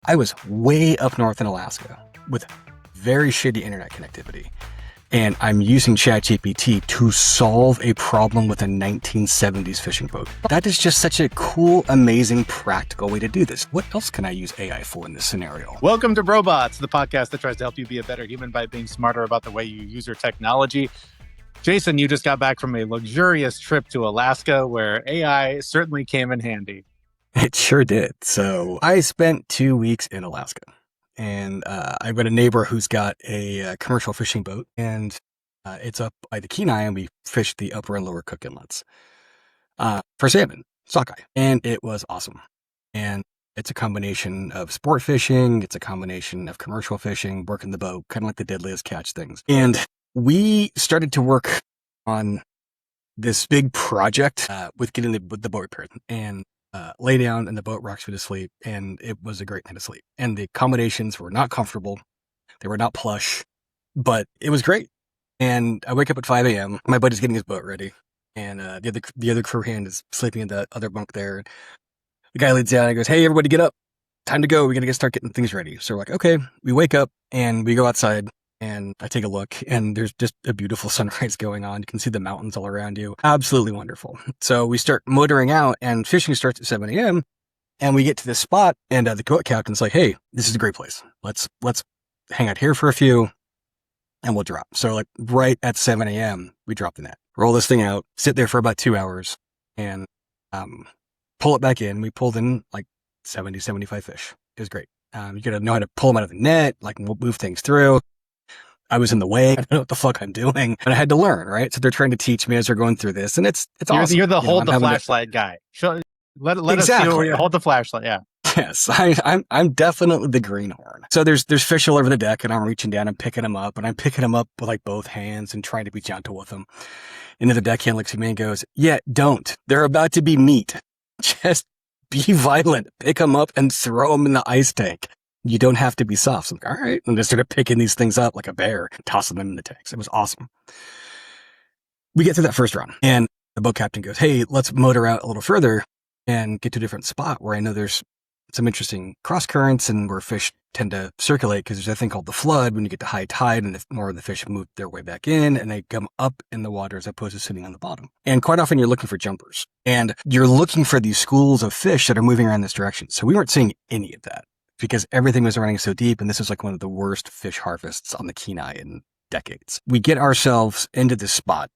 I was way up north in Alaska with very shitty internet connectivity. And I'm using ChatGPT to solve a problem with a 1970s fishing boat. That is just such a cool, amazing, practical way to do this. What else can I use AI for in this scenario? Welcome to Robots, the podcast that tries to help you be a better human by being smarter about the way you use your technology. Jason, you just got back from a luxurious trip to Alaska where AI certainly came in handy. It sure did. So I spent 2 weeks in Alaska. And I've got a neighbor who's got a commercial fishing boat, and it's up by the Kenai, and we fished the upper and lower Cook Inlets for salmon, sockeye, and it was awesome. And it's a combination of sport fishing, it's a combination of commercial fishing, working the boat, kind of like the deadliest catch things. And we started to work on this big project with getting the boat repaired, and lay down in the boat, rocks me to sleep, and it was a great night of sleep. And the accommodations were not comfortable. They were not plush, but it was great. And I wake up at 5 a.m. My buddy's getting his boat ready, and the other crew hand is sleeping in the other bunk there. The guy leads down and goes, "Hey, everybody get up. Time to go. We got to start getting things ready." So we're like, okay. We wake up and we go outside. And I take a look, and there's just a beautiful sunrise going on. You can see the mountains all around you. Absolutely wonderful. So we start motoring out, and fishing starts at 7 a.m. And we get to this spot, and the boat captain's like, "Hey, this is a great place. Let's hang out here for a few, and we'll drop." So like right at 7 a.m., we drop the net, roll this thing out, sit there for about 2 hours, and pull it back in. We pulled in like 70, 75 fish. It was great. You got to know how to pull them out of the net, like move things through. I was in the way. I don't know what the fuck I'm doing. And I had to learn, right? So they're trying to teach me as they're going through this. And it's awesome. You're the hold the flashlight guy. Let us see where you hold the flashlight. Yeah. Yes, I'm definitely the greenhorn. So there's fish all over the deck, and I'm reaching down and picking them up, and I'm picking them up with like both hands and trying to be gentle with them. And then the deckhand looks at me and goes, "Yeah, don't. They're about to be meat. Just be violent. Pick them up and throw them in the ice tank. You don't have to be soft." So I'm like, all right. And just started picking these things up like a bear, tossing them in the tanks. It was awesome. We get through that first run, and the boat captain goes, "Hey, let's motor out a little further and get to a different spot where I know there's some interesting cross currents and where fish tend to circulate, because there's a thing called the flood when you get to high tide, and more of the fish move their way back in and they come up in the water as opposed to sitting on the bottom. And quite often you're looking for jumpers, and you're looking for these schools of fish that are moving around this direction. So we weren't seeing any of that, because everything was running so deep, and this was like one of the worst fish harvests on the Kenai in decades. We get ourselves into this spot,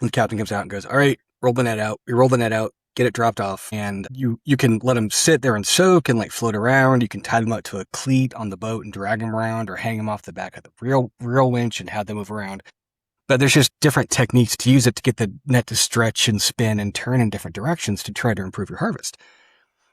and the captain comes out and goes, "All right, roll the net out." We roll the net out, get it dropped off, and you can let them sit there and soak and like float around. You can tie them up to a cleat on the boat and drag them around, or hang them off the back of the real winch and have them move around. But there's just different techniques to use it to get the net to stretch and spin and turn in different directions to try to improve your harvest.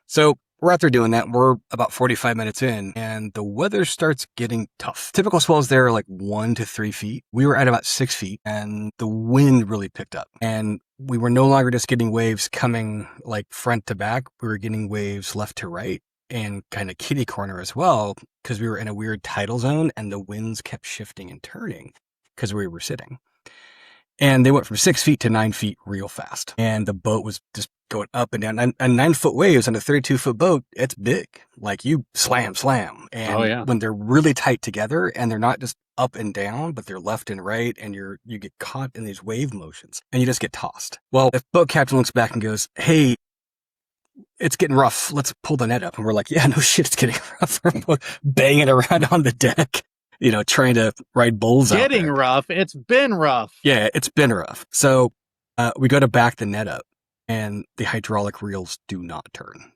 So we're out there doing that. We're about 45 minutes in, and the weather starts getting tough. Typical swells there are like 1 to 3 feet. We were at about 6 feet, and the wind really picked up. And we were no longer just getting waves coming like front to back. We were getting waves left to right and kind of kitty corner as well, because we were in a weird tidal zone, and the winds kept shifting and turning because we were sitting. And they went from 6 feet to 9 feet real fast. And the boat was just going up and down. And 9-foot waves on a 32-foot boat, it's big. Like you slam. And when they're really tight together, and they're not just up and down, but they're left and right, and you get caught in these wave motions, and you just get tossed. Well, if boat captain looks back and goes, "Hey, it's getting rough. Let's pull the net up." And we're like, "Yeah, no shit, it's getting rough." We're both banging around on the deck, trying to ride bulls out there. Getting rough. It's been rough. Yeah, it's been rough. So we go to back the net up, and the hydraulic reels do not turn.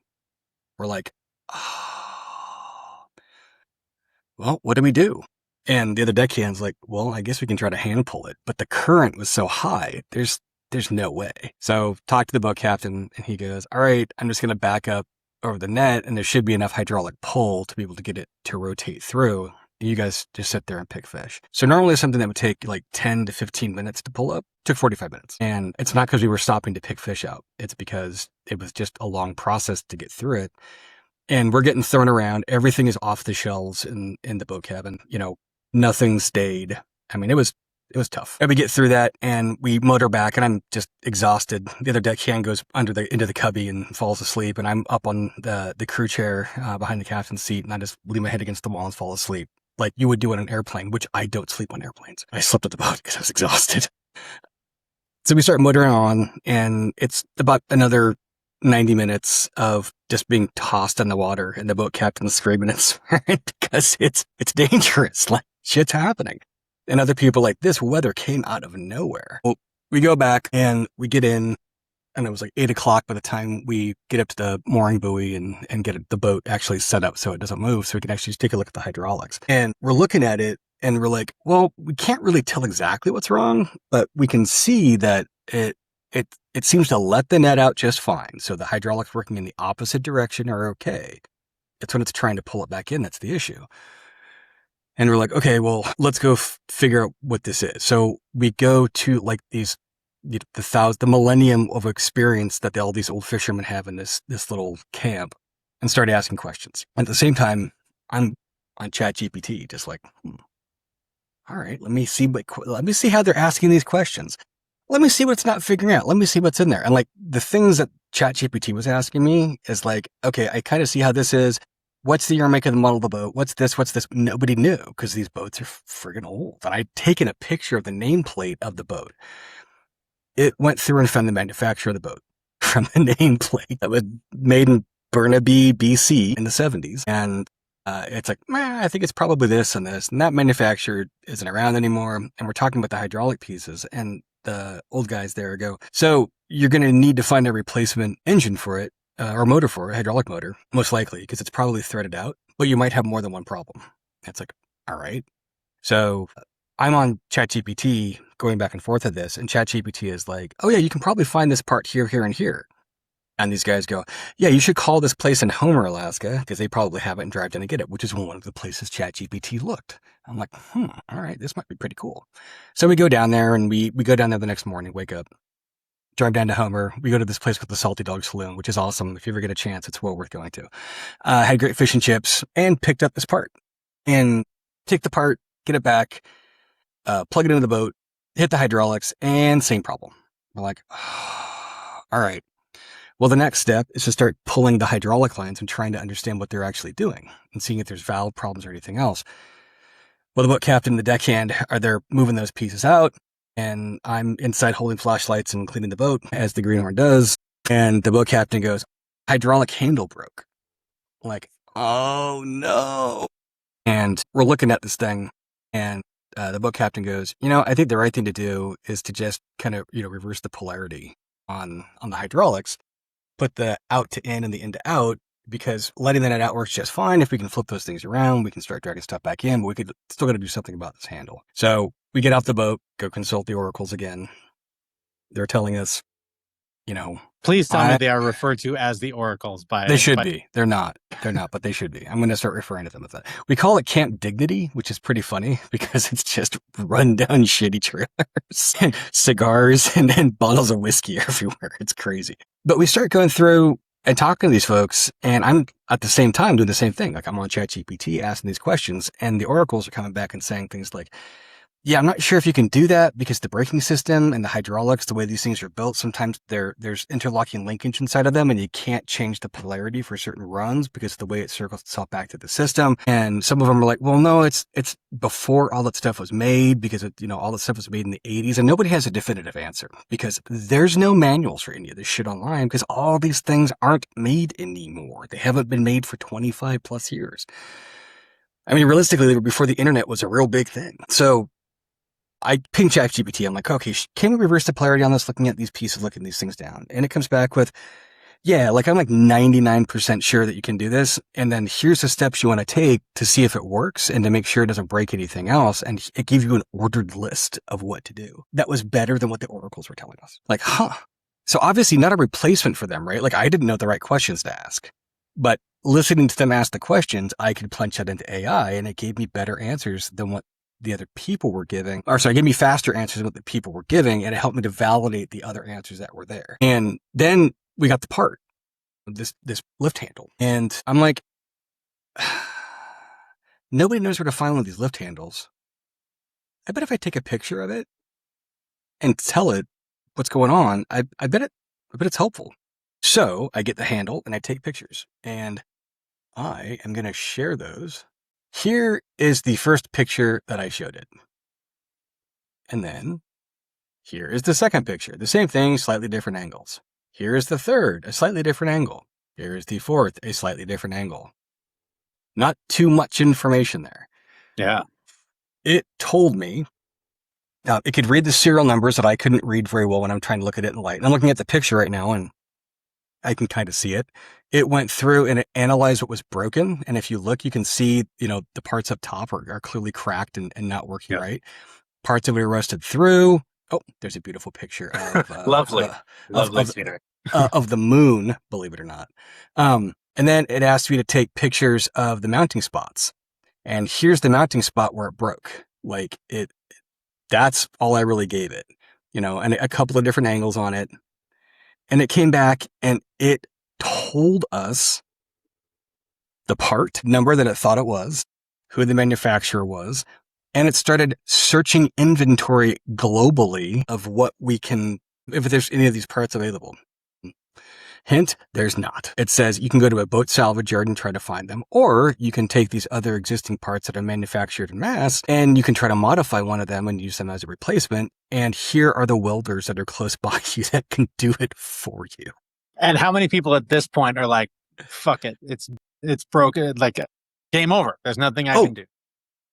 We're like, "Oh, well, what do we do?" And the other deckhand's like, "Well, I guess we can try to hand pull it." But the current was so high, there's no way. So talk to the boat captain, and he goes, "All right, I'm just going to back up over the net, and there should be enough hydraulic pull to be able to get it to rotate through. You guys just sit there and pick fish." So normally something that would take like 10 to 15 minutes to pull up took 45 minutes. And it's not because we were stopping to pick fish out. It's because it was just a long process to get through it. And we're getting thrown around. Everything is off the shelves in the boat cabin. Nothing stayed. I mean, it was It was tough. And we get through that and we motor back and I'm just exhausted. The other deckhand goes into the cubby and falls asleep. And I'm up on the crew chair behind the captain's seat and I just lean my head against the wall and fall asleep. Like you would do on an airplane, which I don't sleep on airplanes. I slept at the boat because I was exhausted. So we start motoring on and it's about another 90 minutes of just being tossed in the water and the boat captain screaming and swearing because it's dangerous. Like shit's happening. And other people like this weather came out of nowhere. Well, we go back and we get in and it was like 8:00 by the time we get up to the mooring buoy and get the boat actually set up so it doesn't move. So we can actually just take a look at the hydraulics and we're looking at it and we're like, well, we can't really tell exactly what's wrong, but we can see that it seems to let the net out just fine. So the hydraulics working in the opposite direction are okay. It's when it's trying to pull it back in that's the issue. And we're like, okay, well, let's go figure out what this is. So we go to like these, the millennium of experience that all these old fishermen have in this little camp and start asking questions. At the same time, I'm on ChatGPT, just like, all right, let me see how they're asking these questions. Let me see what's not figuring out. Let me see what's in there. And like the things that ChatGPT was asking me is like, okay, I kind of see how this is. What's the year, make, of the model of the boat? What's this? Nobody knew because these boats are friggin' old. And I'd taken a picture of the nameplate of the boat. It went through and found the manufacturer of the boat from the nameplate that was made in Burnaby, BC in the 70s. And it's like, I think it's probably this and this. And that manufacturer isn't around anymore. And we're talking about the hydraulic pieces. And the old guys there go, so you're going to need to find a replacement engine for it. Or motor for a hydraulic motor, most likely, because it's probably threaded out, but you might have more than one problem. It's like, all right. So I'm on ChatGPT going back and forth of this, and ChatGPT is like, oh yeah, you can probably find this part here, here, and here. And these guys go, yeah, you should call this place in Homer, Alaska, because they probably have it and drive down and get it, which is one of the places ChatGPT looked. I'm like, all right, this might be pretty cool. So we go down there and we go down there the next morning, wake up. Drive down to Homer. We go to this place called the Salty Dog Saloon, which is awesome. If you ever get a chance, it's well worth going to. Had great fish and chips and picked up this part and take the part, get it back, plug it into the boat, hit the hydraulics and same problem. We're like, all right. Well, the next step is to start pulling the hydraulic lines and trying to understand what they're actually doing and seeing if there's valve problems or anything else. Well, the boat captain and the deckhand are there moving those pieces out. And I'm inside holding flashlights and cleaning the boat, as the greenhorn does. And the boat captain goes, hydraulic handle broke. I'm like, oh no. And we're looking at this thing, and the boat captain goes, I think the right thing to do is to just kind of, reverse the polarity on the hydraulics, put the out to in and the in to out, because letting the net out works just fine. If we can flip those things around, we can start dragging stuff back in, but we could still got to do something about this handle. So we get off the boat, go consult the oracles again. They're telling us, Please tell me they are referred to as the oracles They should be. They're not, but they should be. I'm going to start referring to them as that. We call it Camp Dignity, which is pretty funny because it's just run down shitty trailers and cigars and then bottles of whiskey everywhere. It's crazy. But we start going through and talking to these folks, and I'm at the same time doing the same thing. Like I'm on ChatGPT asking these questions, and the oracles are coming back and saying things like, yeah, I'm not sure if you can do that because the braking system and the hydraulics, the way these things are built, sometimes there's interlocking linkage inside of them and you can't change the polarity for certain runs because of the way it circles itself back to the system. And some of them are like, well, no, it's before all that stuff was made because all that stuff was made in the 80s, and nobody has a definitive answer because there's no manuals for any of this shit online because all these things aren't made anymore. They haven't been made for 25 plus years. I mean, realistically, they were before the internet was a real big thing. So I ping ChatGPT. I'm like, okay, can we reverse the polarity on this, looking at these pieces, looking these things down? And it comes back with, yeah, like I'm like 99% sure that you can do this. And then here's the steps you want to take to see if it works and to make sure it doesn't break anything else. And it gives you an ordered list of what to do. That was better than what the oracles were telling us. Like, So obviously not a replacement for them, right? Like I didn't know the right questions to ask, but listening to them ask the questions, I could punch that into AI and it gave me better answers than what the other people were giving, it gave me faster answers than what the people were giving, and it helped me to validate the other answers that were there. And then we got the part, this lift handle. And I'm like, nobody knows where to find one of these lift handles. I bet if I take a picture of it and tell it what's going on, I bet it's helpful. So I get the handle and I take pictures, and I am going to share those. Here is the first picture that I showed it. And then here is the second picture. The same thing, slightly different angles. Here is the third, a slightly different angle. Here is the fourth, a slightly different angle. Not too much information there. Yeah. It told me, it could read the serial numbers that I couldn't read very well when I'm trying to look at it in light. And I'm looking at the picture right now, and I can kind of see it. It went through and it analyzed what was broken. And if you look, you can see, the parts up top are clearly cracked and not working right. Parts of it are rusted through. Oh, there's a beautiful picture of Lovely of the moon, believe it or not. And then it asked me to take pictures of the mounting spots. And here's the mounting spot where it broke. That's all I really gave it, and a couple of different angles on it. And it came back and it told us the part number that it thought it was, who the manufacturer was, and it started searching inventory globally of if there's any of these parts available. Hint, there's not. It says you can go to a boat salvage yard and try to find them, or you can take these other existing parts that are manufactured in mass and you can try to modify one of them and use them as a replacement. And here are the welders that are close by you that can do it for you. And how many people at this point are like, fuck it, it's broken, like game over. There's nothing I can do.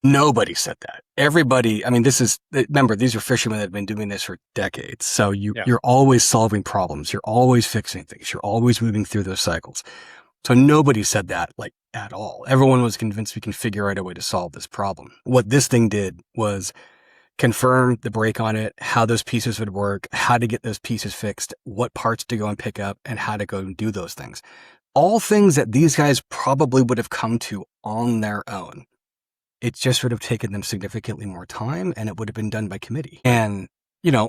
Nobody said that. Everybody, remember, these are fishermen that have been doing this for decades. So you're always solving problems. You're always fixing things. You're always moving through those cycles. So nobody said that at all. Everyone was convinced we can figure out a way to solve this problem. What this thing did was confirm the break on it, how those pieces would work, how to get those pieces fixed, what parts to go and pick up, and how to go and do those things. All things that these guys probably would have come to on their own. It just would have taken them significantly more time, and it would have been done by committee. And,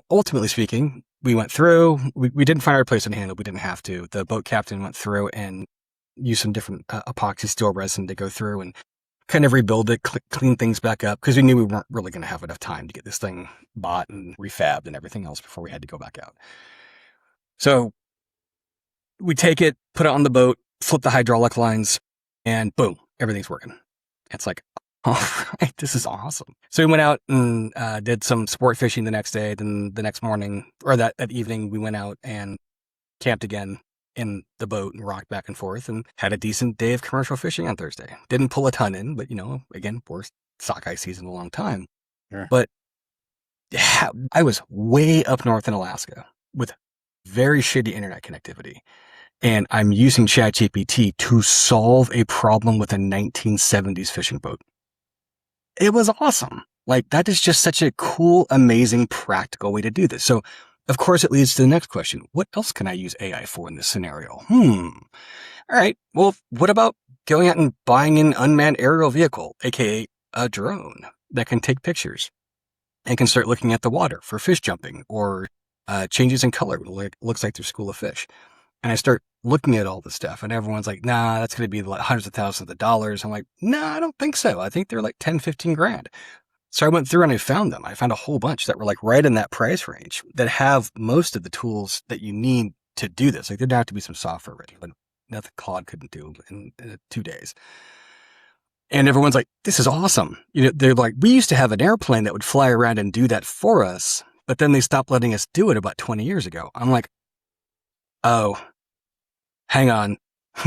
ultimately speaking, we went through, we didn't find our place in handle. We didn't have to. The boat captain went through and used some different epoxy steel resin to go through and kind of rebuild it, clean things back up, because we knew we weren't really going to have enough time to get this thing bought and refabbed and everything else before we had to go back out. So we take it, put it on the boat, flip the hydraulic lines, and boom, everything's working. It's like, all right, this is awesome. So we went out and did some sport fishing the next day. Then the next morning, or that evening, we went out and camped again in the boat and rocked back and forth and had a decent day of commercial fishing on Thursday. Didn't pull a ton in, but, again, worst sockeye season in a long time. Sure. But yeah, I was way up north in Alaska with very shitty internet connectivity. And I'm using ChatGPT to solve a problem with a 1970s fishing boat. It was awesome. That is just such a cool, amazing, practical way to do this. So, of course, it leads to the next question. What else can I use AI for in this scenario? All right. Well, what about going out and buying an unmanned aerial vehicle, aka a drone, that can take pictures and can start looking at the water for fish jumping or changes in color. Looks like there's a school of fish. And I start looking at all this stuff, and everyone's like, nah, that's going to be hundreds of thousands of dollars. I'm like, nah, I don't think so. I think they're like 10, 15 grand. So I went through and I found them. I found a whole bunch that were right in that price range that have most of the tools that you need to do this. There'd have to be some software ready, but nothing Claude couldn't do in 2 days. And everyone's like, this is awesome. They're like, we used to have an airplane that would fly around and do that for us, but then they stopped letting us do it about 20 years ago. I'm like, oh, hang on.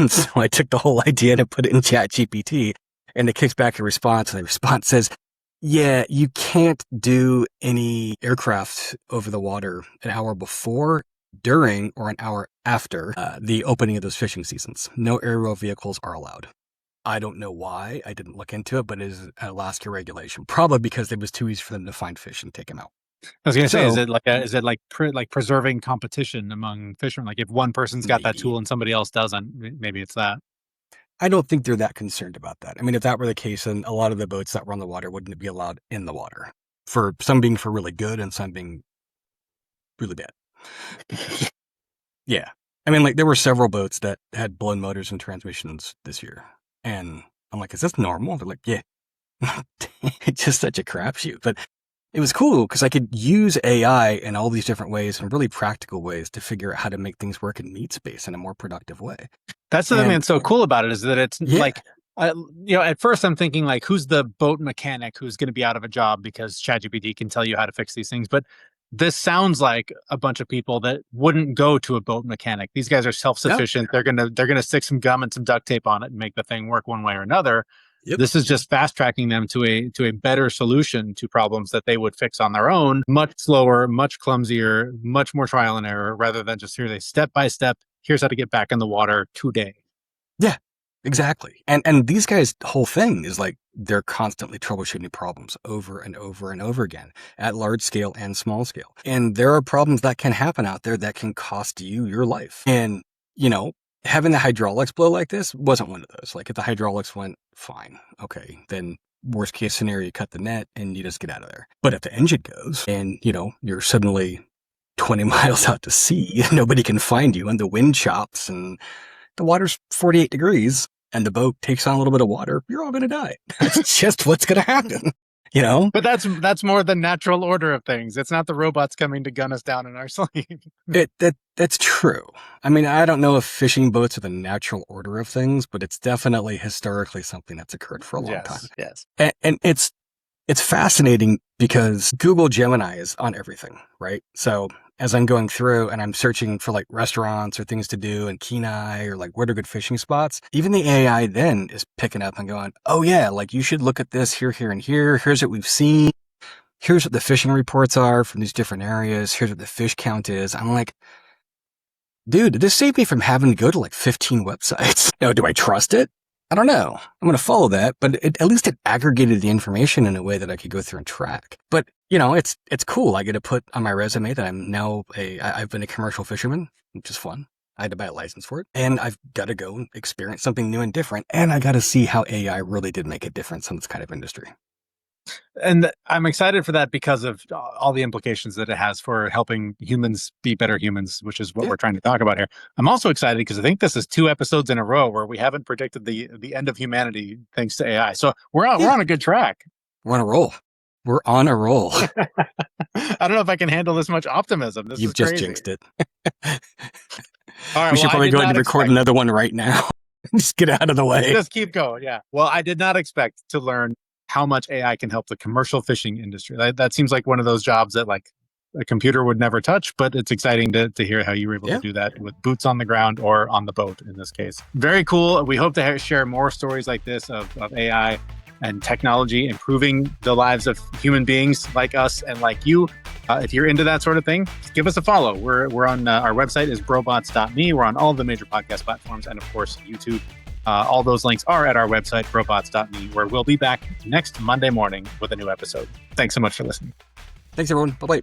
So I took the whole idea and put it in ChatGPT, and it kicks back a response, and the response says, yeah, you can't do any aircraft over the water an hour before, during, or an hour after the opening of those fishing seasons. No aerial vehicles are allowed. I don't know why. I didn't look into it, but it is an Alaska regulation. Probably because it was too easy for them to find fish and take them out. I was going to say, is it like preserving competition among fishermen? Like if one person's got that tool and somebody else doesn't, maybe it's that. I don't think they're that concerned about that. I mean, if that were the case, then a lot of the boats that were on the water wouldn't be allowed in the water. For some being for really good and some being really bad. Yeah. I mean, there were several boats that had blown motors and transmissions this year. And I'm like, is this normal? They're like, yeah. It's just such a crapshoot. But it was cool because I could use AI in all these different ways and really practical ways to figure out how to make things work in meat space in a more productive way. That's the thing that's so cool about it, is that it's like, at first I'm thinking like, who's the boat mechanic who's going to be out of a job because ChatGPT can tell you how to fix these things? But this sounds like a bunch of people that wouldn't go to a boat mechanic. These guys are self-sufficient. They're gonna stick some gum and some duct tape on it and make the thing work one way or another. This is just fast tracking them to a better solution to problems that they would fix on their own, much slower, much clumsier, much more trial and error, rather than just here's a step by step. Here's how to get back in the water today. Yeah, exactly. And these guys' whole thing is like they're constantly troubleshooting problems over and over and over again at large scale and small scale. And there are problems that can happen out there that can cost you your life. And, having the hydraulics blow like this wasn't one of those. Like if the hydraulics went fine, okay, then worst case scenario, you cut the net and you just get out of there. But if the engine goes and, you're suddenly 20 miles out to sea, nobody can find you and the wind chops and the water's 48 degrees and the boat takes on a little bit of water, you're all going to die. That's just what's going to happen. But that's more the natural order of things. It's not the robots coming to gun us down in our sleep. That's true. I mean, I don't know if fishing boats are the natural order of things, but it's definitely historically something that's occurred for a long time. Yes. And it's fascinating because Google Gemini is on everything, right? So as I'm going through and I'm searching for like restaurants or things to do in Kenai or like what are good fishing spots, even the AI then is picking up and going, oh yeah, like you should look at this here, here, and here. Here's what we've seen. Here's what the fishing reports are from these different areas. Here's what the fish count is. I'm like, dude, this saved me from having to go to like 15 websites. Now, do I trust it? I don't know. I'm going to follow that, but at least it aggregated the information in a way that I could go through and track. But, it's cool. I get to put on my resume that I'm now I've been a commercial fisherman, which is fun. I had to buy a license for it. And I've got to go and experience something new and different. And I got to see how AI really did make a difference in this kind of industry. And I'm excited for that because of all the implications that it has for helping humans be better humans, which is what we're trying to talk about here. I'm also excited because I think this is 2 episodes in a row where we haven't predicted the end of humanity thanks to AI. So we're on a good track. We're on a roll. We're on a roll. I don't know if I can handle this much optimism. You've just jinxed it. All right, we should probably go ahead and record another one right now. Just get out of the way. Just keep going. Yeah. Well, I did not expect to learn how much AI can help the commercial fishing industry. That seems like one of those jobs that like a computer would never touch, but it's exciting to hear how you were able to do that with boots on the ground or on the boat in this case. Very cool. We hope to share more stories like this of AI and technology improving the lives of human beings like us and like you. If you're into that sort of thing, give us a follow. We're on our website is brobots.me. We're on all the major podcast platforms and of course YouTube. All those links are at our website, brobots.me, where we'll be back next Monday morning with a new episode. Thanks so much for listening. Thanks, everyone. Bye-bye.